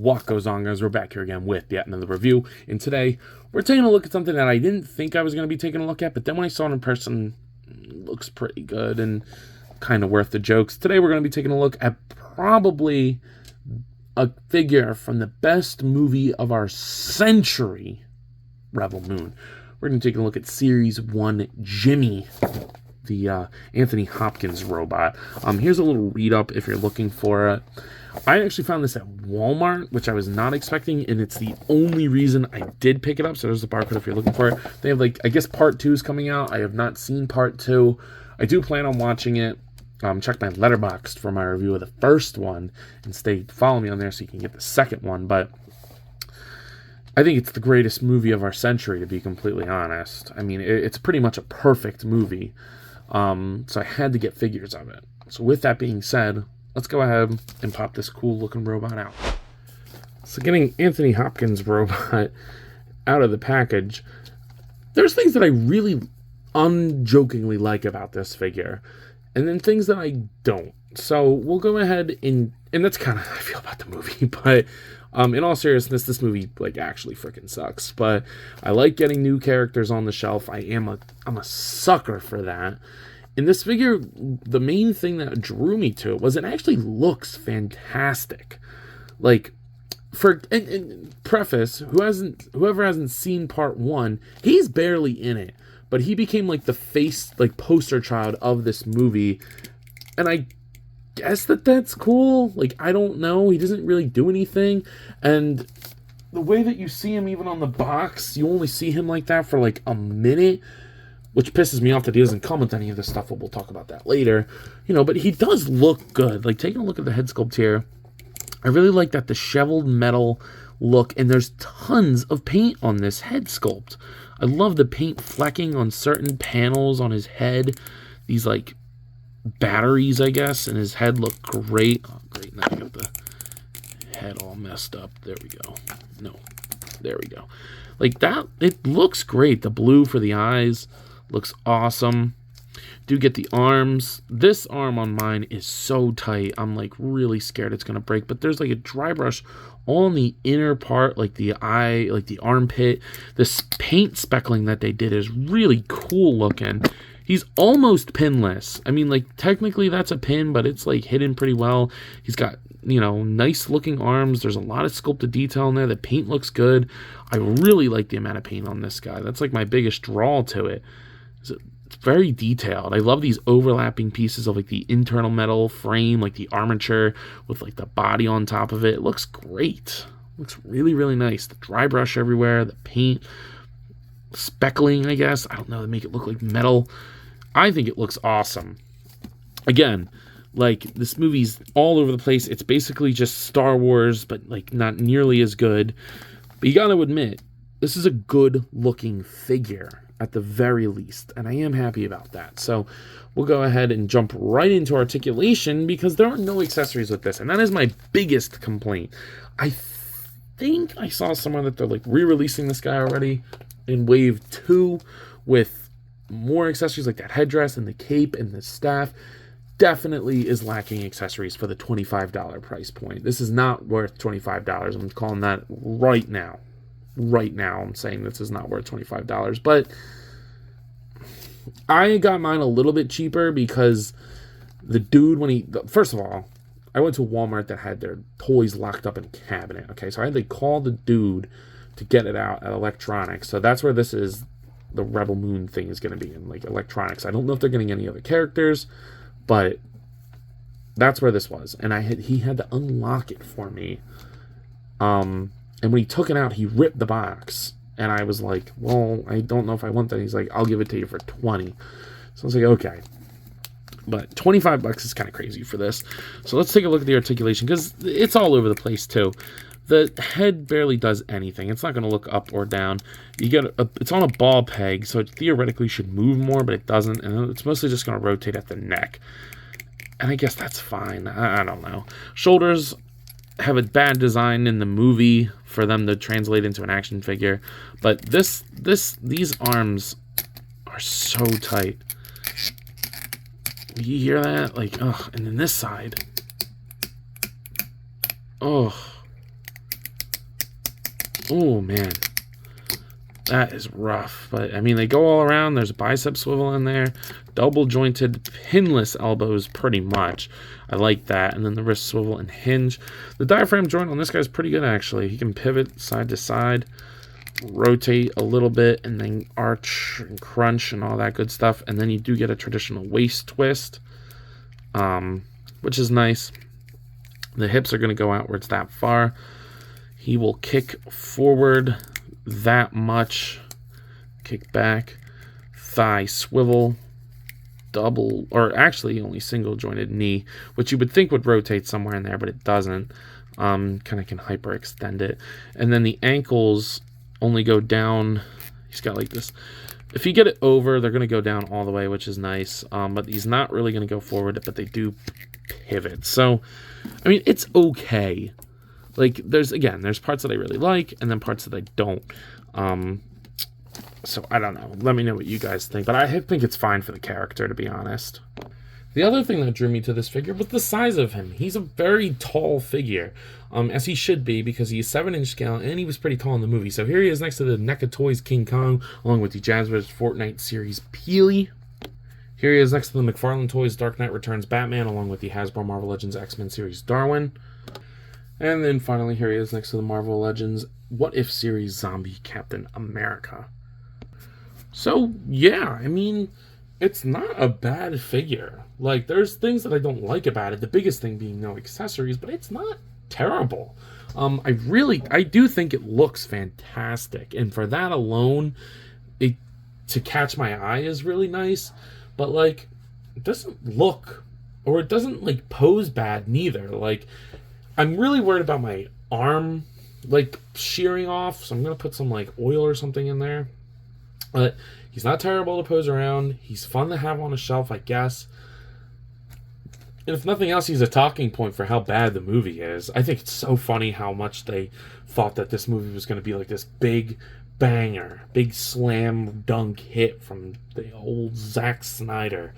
What goes on, guys? We're back here again with yet another review, and today we're taking a look at something that I didn't think I was going to be taking a look at, but then when I saw it in person, it looks pretty good and kind of worth the jokes. Today we're going to be taking a look at probably a figure from the best movie of our century, Rebel Moon. We're going to take a look at Series 1 Jimmy, the Anthony Hopkins robot. Here's a little read-up if you're looking for it. I actually found this at Walmart, which I was not expecting, and it's the only reason I did pick it up. So there's the barcode if you're looking for it. They have, like, I guess part 2 is coming out. I have not seen part 2. I do plan on watching it. Check my Letterboxd for my review of the first one, and follow me on there so you can get the second one. But I think it's the greatest movie of our century, to be completely honest. I mean, it's pretty much a perfect movie. So I had to get figures of it. So with that being said, let's go ahead and pop this cool looking robot out. So getting Anthony Hopkins robot out of the package, there's things that I really unjokingly like about this figure, and then things that I don't. So we'll go ahead and that's kind of how I feel about the movie, but in all seriousness, this movie like actually freaking sucks. But I like getting new characters on the shelf. I'm a sucker for that. In this figure, the main thing that drew me to it was it actually looks fantastic. Like, and preface, whoever hasn't seen part 1, he's barely in it, but he became like the face, like poster child of this movie, and I guess that's cool. Like, I don't know, he doesn't really do anything, and the way that you see him even on the box, you only see him like that for like a minute, which pisses me off that he doesn't come with any of this stuff, but we'll talk about that later. You know, but he does look good. Like, taking a look at the head sculpt here, I really like that disheveled metal look, and there's tons of paint on this head sculpt. I love the paint flecking on certain panels on his head. These, like, batteries, I guess, and his head look great. Oh, great, now I got the head all messed up. There we go. No, there we go. Like that, it looks great. The blue for the eyes looks awesome. Do get the arms. This arm on mine is so tight. I'm like really scared it's gonna break. But there's like a dry brush on the inner part, like the eye, like the armpit. This paint speckling that they did is really cool looking. He's almost pinless. I mean, like, technically that's a pin, but it's like hidden pretty well. He's got, you know, nice looking arms. There's a lot of sculpted detail in there. The paint looks good. I really like the amount of paint on this guy. That's like my biggest draw to it. It's very detailed. I love these overlapping pieces of like the internal metal frame, like the armature with like the body on top of it. It looks great. It looks really, really nice. The dry brush everywhere, the paint, speckling, I guess. I don't know, they make it look like metal. I think it looks awesome. Again, like, this movie's all over the place. It's basically just Star Wars, but like not nearly as good. But you gotta admit, this is a good looking figure at the very least, and I am happy about that. So we'll go ahead and jump right into articulation, because there are no accessories with this, and that is my biggest complaint. I think I saw somewhere that they're like re-releasing this guy already in wave 2 with more accessories, like that headdress and the cape and the staff. Definitely is lacking accessories for the $25 price point. This is not worth $25. I'm calling that right now. Right now, I'm saying this is not worth $25. But I got mine a little bit cheaper because the dude, first of all, I went to Walmart that had their toys locked up in a cabinet. Okay, so I had to call the dude to get it out at electronics. So that's where this is. The Rebel Moon thing is going to be in, like, electronics. I don't know if they're getting any other characters, but that's where this was. And he had to unlock it for me. And when he took it out, he ripped the box. And I was like, well, I don't know if I want that. He's like, I'll give it to you for 20. So I was like, okay. But $25 is kind of crazy for this. So let's take a look at the articulation, because it's all over the place too. The head barely does anything. It's not going to look up or down. It's on a ball peg, so it theoretically should move more, but it doesn't. And it's mostly just going to rotate at the neck. And I guess that's fine. I don't know. Shoulders have a bad design in the movie for them to translate into an action figure. But these arms are so tight. You hear that? Like, ugh. And then this side. Oh. Oh, man. That is rough. But, I mean, they go all around. There's a bicep swivel in there. Double jointed, pinless elbows, pretty much. I like that. And then the wrist swivel and hinge. The diaphragm joint on this guy's pretty good, actually. He can pivot side to side, rotate a little bit, and then arch and crunch and all that good stuff. And then you do get a traditional waist twist, which is nice. The hips are going to go outwards that far. He will kick forward that much, kick back, thigh swivel, double, or actually only single jointed knee, which you would think would rotate somewhere in there, but it doesn't. Kind of can hyperextend it. And then the ankles only go down. He's got like this. If you get it over, they're going to go down all the way, which is nice. But he's not really going to go forward, but they do pivot. So, I mean, it's okay. Like, there's parts that I really like, and then parts that I don't. So, I don't know. Let me know what you guys think. But I think it's fine for the character, to be honest. The other thing that drew me to this figure was the size of him. He's a very tall figure, as he should be, because he's 7-inch scale, and he was pretty tall in the movie. So here he is next to the NECA Toys King Kong, along with the Jazzwares Fortnite series Peely. Here he is next to the McFarlane Toys Dark Knight Returns Batman, along with the Hasbro Marvel Legends X-Men series Darwin. And then finally, here he is next to the Marvel Legends What If series Zombie Captain America. So, yeah, I mean, it's not a bad figure. Like, there's things that I don't like about it. The biggest thing being no accessories, but it's not terrible. I do think it looks fantastic. And for that alone, to catch my eye is really nice. But, like, it doesn't look, or it doesn't, like, pose bad neither. Like, I'm really worried about my arm, like, shearing off. So I'm going to put some, like, oil or something in there. But he's not terrible to pose around. He's fun to have on a shelf, I guess. And if nothing else, he's a talking point for how bad the movie is. I think it's so funny how much they thought that this movie was going to be like this big banger, big slam dunk hit from the old Zack Snyder.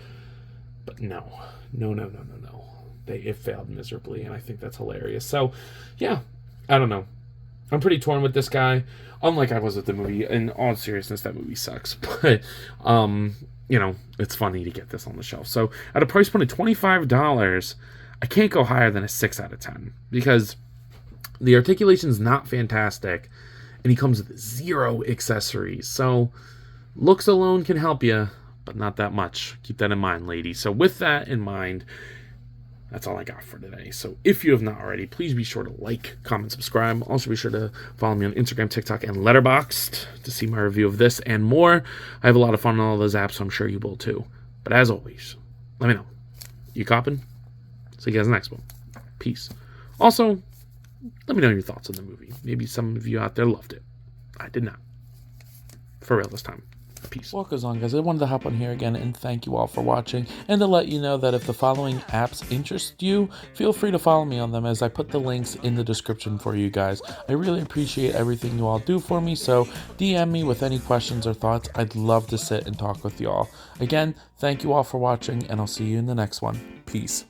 But no. It failed miserably, and I think that's hilarious. So, yeah, I don't know. I'm pretty torn with this guy. Unlike I was with the movie. In all seriousness, that movie sucks. But, you know, it's funny to get this on the shelf. So, at a price point of $25, I can't go higher than a 6 out of 10. Because the articulation is not fantastic. And he comes with 0 accessories. So, looks alone can help you, but not that much. Keep that in mind, ladies. So, with that in mind, that's all I got for today. So if you have not already, please be sure to like, comment, subscribe. Also be sure to follow me on Instagram, TikTok, and Letterboxd to see my review of this and more. I have a lot of fun on all those apps, so I'm sure you will too. But as always, let me know. You coppin'? See you guys next one. Peace. Also, let me know your thoughts on the movie. Maybe some of you out there loved it. I did not. For real this time. Peace. What goes on, guys? I wanted to hop on here again and thank you all for watching, and to let you know that if the following apps interest you, feel free to follow me on them, as I put the links in the description for you guys. I really appreciate everything you all do for me, so DM me with any questions or thoughts. I'd love to sit and talk with you all. Again, thank you all for watching, and I'll see you in the next one. Peace.